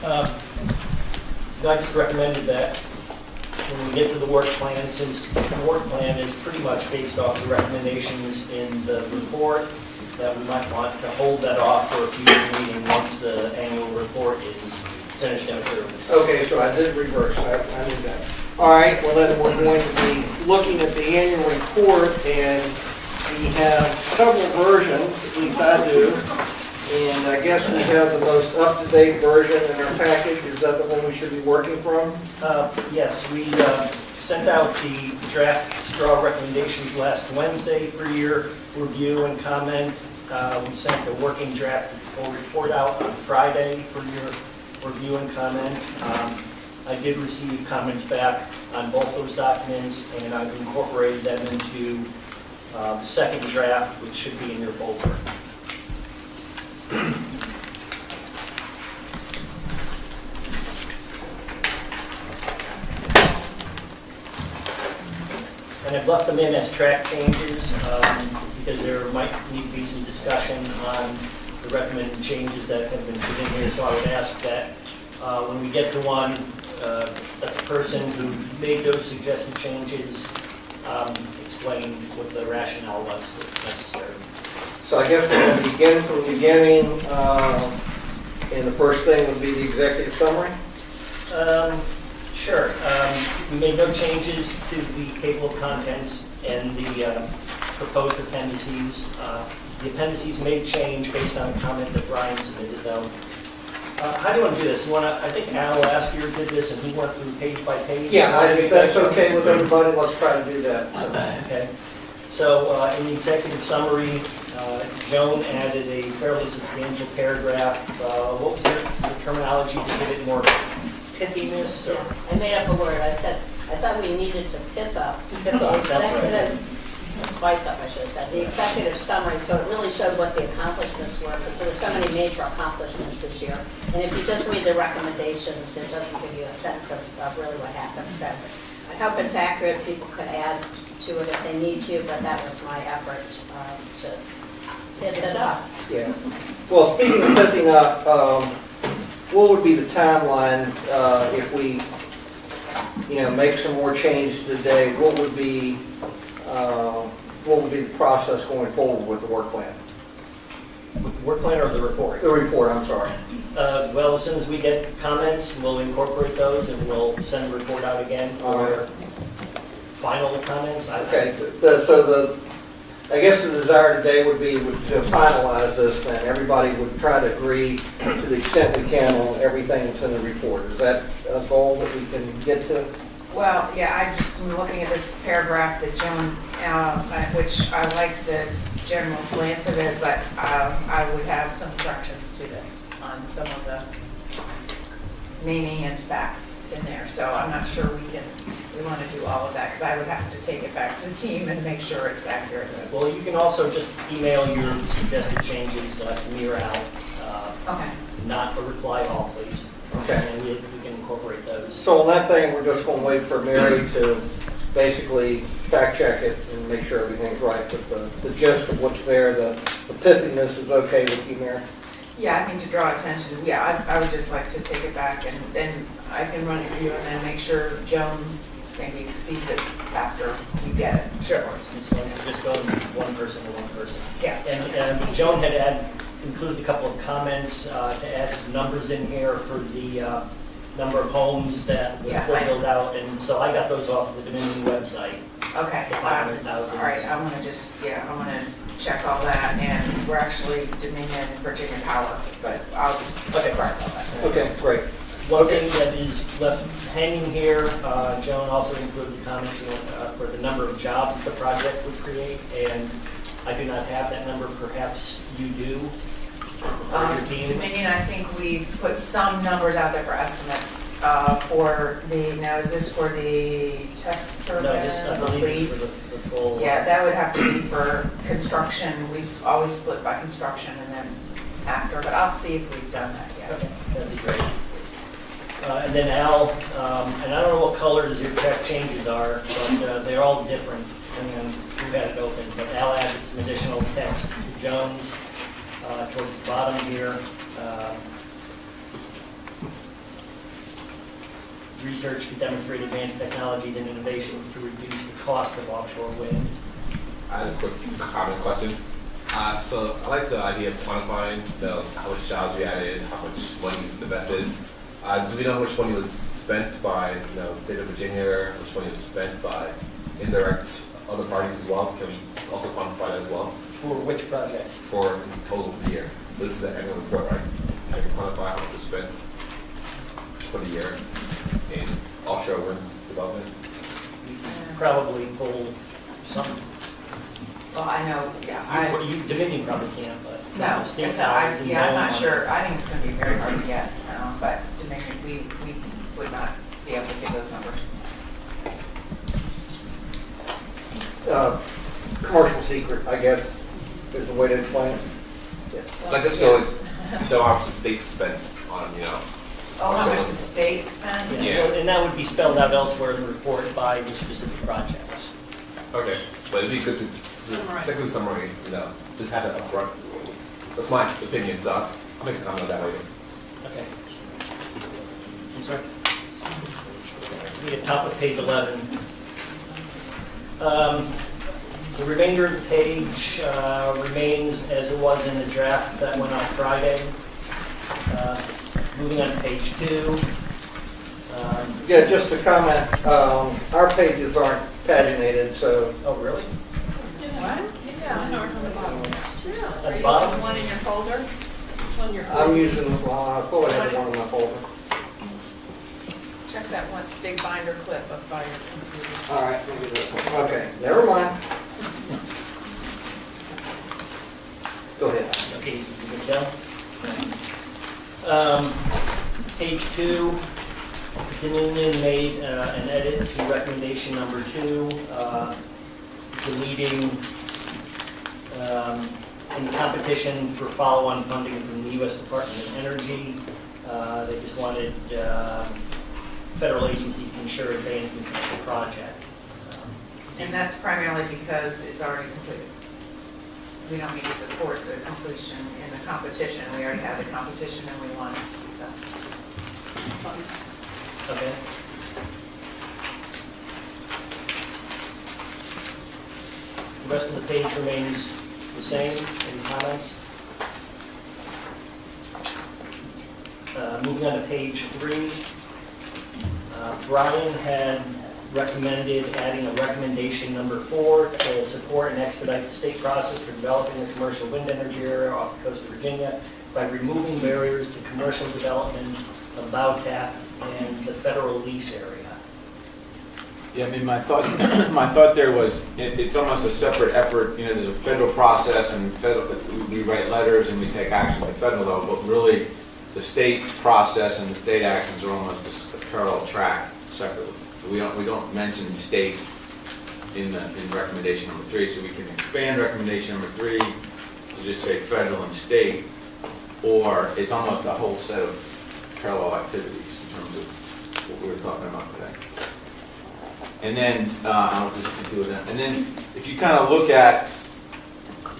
I just recommended that when we get to the work plan, since the work plan is pretty much based off the recommendations in the report, that we might want to hold that off for a future meeting once the annual report is finished and approved. Okay, so I did reverse, I knew that. All right, well then we're going to be looking at the annual report, and we have several versions, at least I do. And I guess we have the most up-to-date version in our package. Is that the one we should be working from? Yes, we sent out the draft straw recommendations last Wednesday for your review and comment. We sent the working draft report out on Friday for your review and comment. I did receive comments back on both those documents, and I've incorporated them into the second draft, which should be in your folder. And I've left them in as track changes because there might need to be some discussion on the recommended changes that have been put in here. So I would ask that when we get to one, that the person who made those suggested changes explain what the rationale was if necessary. So I guess we're going to begin from the beginning, and the first thing would be the executive summary. Sure. We made no changes to the table of contents and the proposed appendices. The appendices may change based on a comment that Brian submitted, though. How do you want to do this? You want to? I think Al last year did this, and he went through page by page. Yeah, if that's okay with everybody, let's try to do that. Okay. So in the executive summary, Joan added a fairly substantial paragraph. What was the terminology to give it more pithiness? Yeah, I made up a word. I thought we needed to pith up. Pith up, The that's right. executive, spice up, I should have said. The executive summary, so it really showed what the accomplishments were, because there were so many major accomplishments this year. And if you just read the recommendations, it doesn't give you a sense of really what happened. So I hope it's accurate. People could add to it if they need to, but that was my effort to pith it up. Yeah. Well, speaking of picking up, what would be the timeline if we, make some more changes today? What would be the process going forward with the work plan? Work plan or the report? The report, I'm sorry. Well, as soon as we get comments, we'll incorporate those and we'll send the report out again for final comments. Okay, I guess the desire today would be to finalize this, then everybody would try to agree to the extent we can on everything that's in the report. Is that a goal that we can get to? Well, yeah, I just am looking at this paragraph that Joan, which I like the general slant of it, but I would have some corrections to this on some of the naming and facts in there. So I'm not sure we want to do all of that, because I would have to take it back to the team and make sure it's accurate. Well, you can also just email your suggested changes to me or Al. Okay. Not a reply all, please. Okay. And we can incorporate those. So on that thing, we're just going to wait for Mary to basically fact check it and make sure everything's right. But the gist of what's there, the pithiness is okay with you, Mary? Yeah, I think to draw attention, yeah, I would just like to take it back, and then I can run it review and then make sure Joan maybe sees it after you get it. Sure. Just go one person to one person. Yeah. And Joan had included a couple of comments to add some numbers in here for the number of homes that were filled out, and so I got those off the Dominion website. Okay. The 500,000. All right, I want to check all that, and we're actually Dominion Virginia Power, but I'll correct all that. Okay, great. One thing that is left hanging here, Joan also included the comment for the number of jobs the project would create, and I do not have that number. Perhaps you do. Your team. Dominion, I think we put some numbers out there for estimates for the, now is this for the test turbine? No, this I believe is for the full. Yeah, that would have to be for construction. We always split by construction and then after, but I'll see if we've done that yet. Okay, that'd be great. And then Al, and I don't know what colors your check changes are, but they're all different depending on who had it open. But Al added some additional text to Jones towards the bottom here. research to demonstrate advanced technologies and innovations to reduce the cost of offshore wind. I had a quick comment question. So I like the idea of quantifying how much jobs we added, how much money we invested. Do we know how much money was spent by the state of Virginia, how much money was spent by indirect other parties as well? Can we also quantify that as well For which project? for the total of the year? So this is the annual report, right? Can we quantify how much was spent for the year in offshore wind development? You could probably pull some, Well, I know, yeah, Dominion probably can't, but. no, state it's dollars and I'm no not money. sure, I think it's gonna be very hard to get, but Dominion, we would not be able to get those numbers. Commercial secret, I guess, is the way to explain it. Like this could always show how much the state spent on, Oh, how much the state spent? Yeah. And that would be spelled out elsewhere in the report by the specific projects. Okay, but it'd be good to, second summary, just have it up front. That's my opinion, so I'll make a comment on that later. Okay. I'm sorry? Be at top of page 11. The remainder of the page remains as it was in the draft that went on Friday. Moving on to page 2. Yeah, just to comment, our pages aren't paginated, so Oh, really? What? Yeah, I know we're talking about. At the bottom? One in your folder? On your I'm using, I thought I had one in my folder. Check that one big binder clip up by your computer. All right, let me do this one. Okay, never mind. Go ahead. Okay, you can tell. Page 2, Dominion made an edit to recommendation number 2, deleting in competition for follow-on funding from the U.S. Department of Energy. They just wanted federal agencies to ensure advancement of the project. And that's primarily because it's already completed. We don't need to support the completion in the competition. We already have the competition and we won. So, it's fine. Okay. The rest of the page remains the same. Any comments? Moving on to page 3. Brian had recommended adding a recommendation number 4 to support and expedite the state process for developing the commercial wind energy area off the coast of Virginia by removing barriers to commercial development of BOWTAP and the federal lease area. Yeah, I mean, my thought there was, it's almost a separate effort, there's a federal process and we write letters and we take action at the federal level, but really the state process and the state actions are almost a parallel track separately. So we don't mention state in recommendation number 3, so we can expand recommendation number 3 to just say federal and state, or it's almost a whole set of parallel activities in terms of what we were talking about today. And then, I'll just do that. And then, if you kind of look at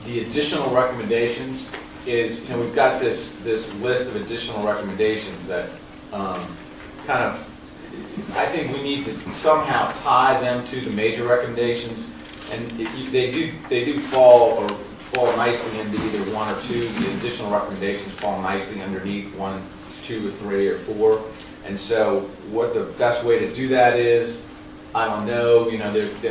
the additional recommendations, we've got this list of additional recommendations that kind of, I think we need to somehow tie them to the major recommendations, and they do fall nicely into either 1 or 2. The additional recommendations fall nicely underneath 1, 2, or 3, or 4. And so, what the best way to do that is, I don't know.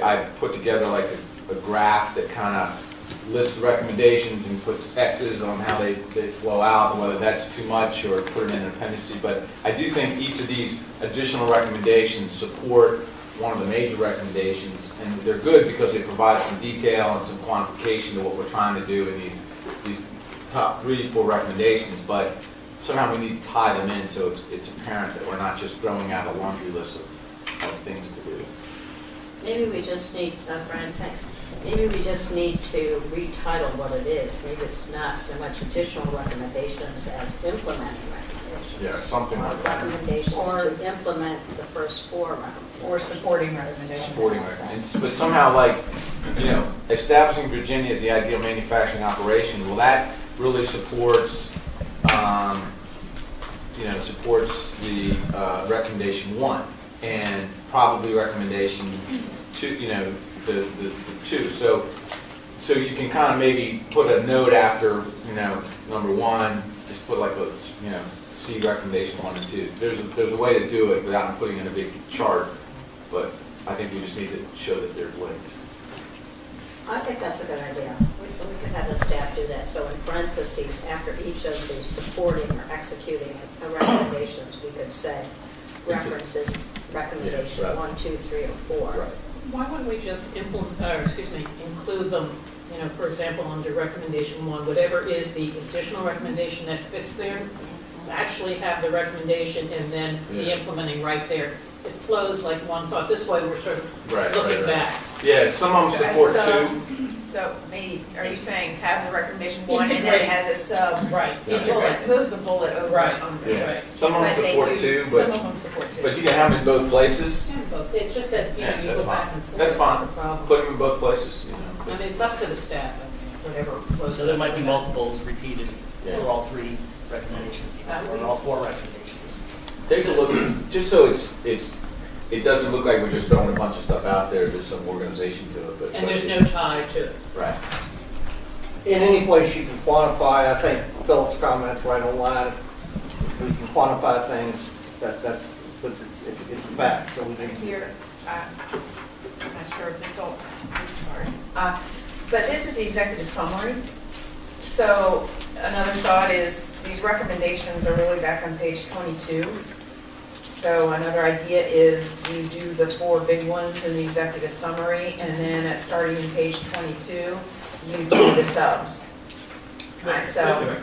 I put together like a graph that kind of lists the recommendations and puts X's on how they flow out, and whether that's too much or put it in an appendice. But I do think each of these additional recommendations support one of the major recommendations, and they're good because they provide some detail and some quantification to what we're trying to do in these top 3 to 4 recommendations. But somehow we need to tie them in so it's apparent that we're not just throwing out a laundry list of things to do. Maybe we just need, Brian, thanks. Maybe we just need to retitle what it is. Maybe it's not so much additional recommendations as implementing recommendations. Yeah, something like that. Recommendations Or- to implement the first 4 recommendations. Or supporting recommendations. Supporting recommendations. But somehow, establishing Virginia as the ideal manufacturing operation, well, that really supports, supports the recommendation 1. and probably recommendation two, the two. So you can kind of maybe put a note after, number one, just put like a, C recommendation 1 and 2. There's a way to do it without putting in a big chart, but I think we just need to show that they're linked. I think that's a good idea. We could have the staff do that. So in parentheses, after each of the supporting or executing recommendations, we could say references, recommendation Yeah, right. 1, 2, 3, or 4. Right. Why wouldn't we just include them, for example, under recommendation 1, whatever is the additional recommendation that fits there, actually have the recommendation and then the Yeah. implementing right there. It flows like one thought. This way, we're sort of looking back. Yeah, some of them support two. So maybe, are you saying have the recommendation 1 and then as a sub Right. Yeah. bullet, move the bullet over Right. under? Yeah. Right. Some of them But they support do- two, Some of them support two. but you can have them in both places. Yeah, but it's just that, Yeah, you that's go back fine. and forth. That's fine. the problem. Put them in both places, And it's up to the staff, whatever flows. So there might be multiples repeated Yeah. for all 3 recommendations, or all 4 recommendations. Take a look, just so it doesn't look like we're just throwing a bunch of stuff out there, there's some organization to it, but. And there's no tie to it. Right. In any place you can quantify, I think Philip's comments right on line. If we can quantify things, but it's a fact, so we Right can. here, I'm not sure if this all, sorry. But this is the executive summary. So another thought is, these recommendations are really back on page 22. So another idea is you do the 4 big ones in the executive summary, and then starting in page 22, you do the subs. Right, so,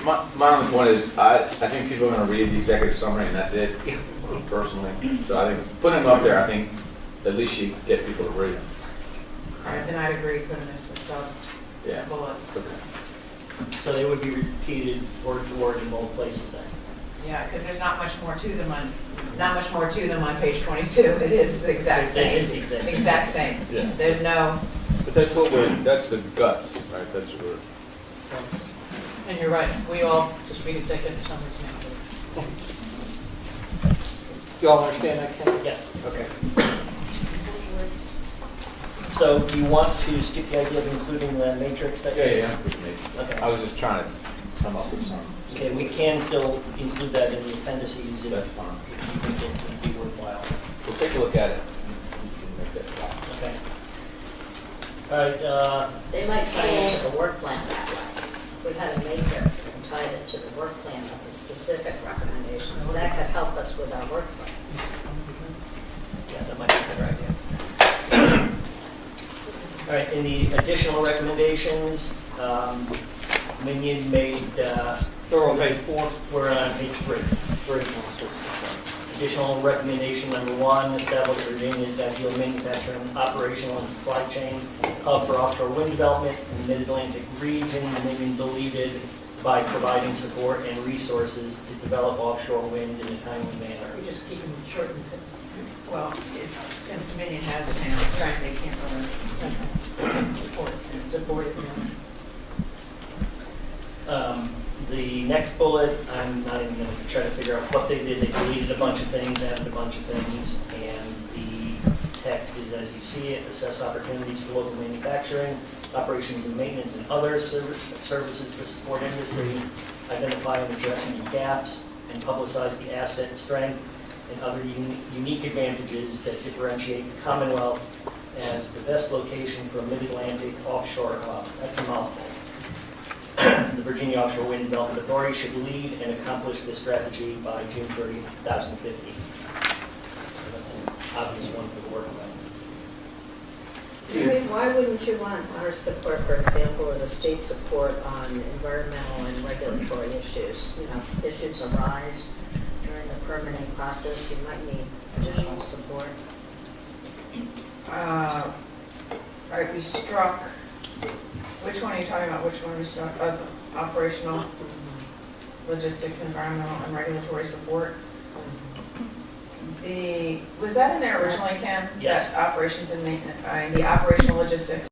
My only point is, I think people are gonna read the executive summary and that's it, personally. So I think putting them up there, I think at least you get people to read them. all right, then I'd agree putting this as sub Yeah. bullet. Okay. So they would be repeated word for word in both places then. Yeah, because there's not much more to them on page 22. It is the exact It same. is the exact same. Exact same. Yeah. There's no, But that's the guts, right? That's what we're. And you're right, we all just read executive summaries nowadays. Y'all understand that, Ken? Yeah. Okay. So do you want to skip the idea of including the matrix that? Yeah. Okay. I was just trying to come up with some. Okay, we can still include that in the appendices if That's fine. you think it would be worthwhile. We'll take a look at it. We can make that fine. Okay. All right, They might tie into the work plan that way. We had a matrix and tied it to the work plan of the specific recommendations. That could help us with our work plan. yeah, that might be a better idea. All right, in the additional recommendations, Minion made, They're on page 4. we're on page 3. Additional recommendation number 1, establish Virginia's ideal manufacturing, operational, and supply chain hub for offshore wind development in the Mid-Atlantic region. Minion believed by providing support and resources to develop offshore wind in a timely manner. We just keep them short and fit. well, it's, since Dominion has it now, right, they can't really Support it, The next bullet, I'm not even going to try to figure out what they did. They deleted a bunch of things, added a bunch of things, and the text is as you see it: assess opportunities for local manufacturing, operations and maintenance, and other services to support industry, identify and address any gaps, and publicize the asset strength and other unique advantages that differentiate the Commonwealth as the best location for a mid-Atlantic offshore hub. That's a mouthful. The Virginia Offshore Wind Development Authority should lead and accomplish this strategy by June 30, 2050. So that's an obvious one for the work plan. Why wouldn't you want our support, for example, or the state support on environmental and regulatory issues? You know, issues arise during the permitting process, you might need additional support. All right, we struck, which one are you talking about? Which one we struck? Operational, logistics, environmental, and regulatory support. Was that in there originally, Ken? Yes. That operations and maintenance, the operational logistics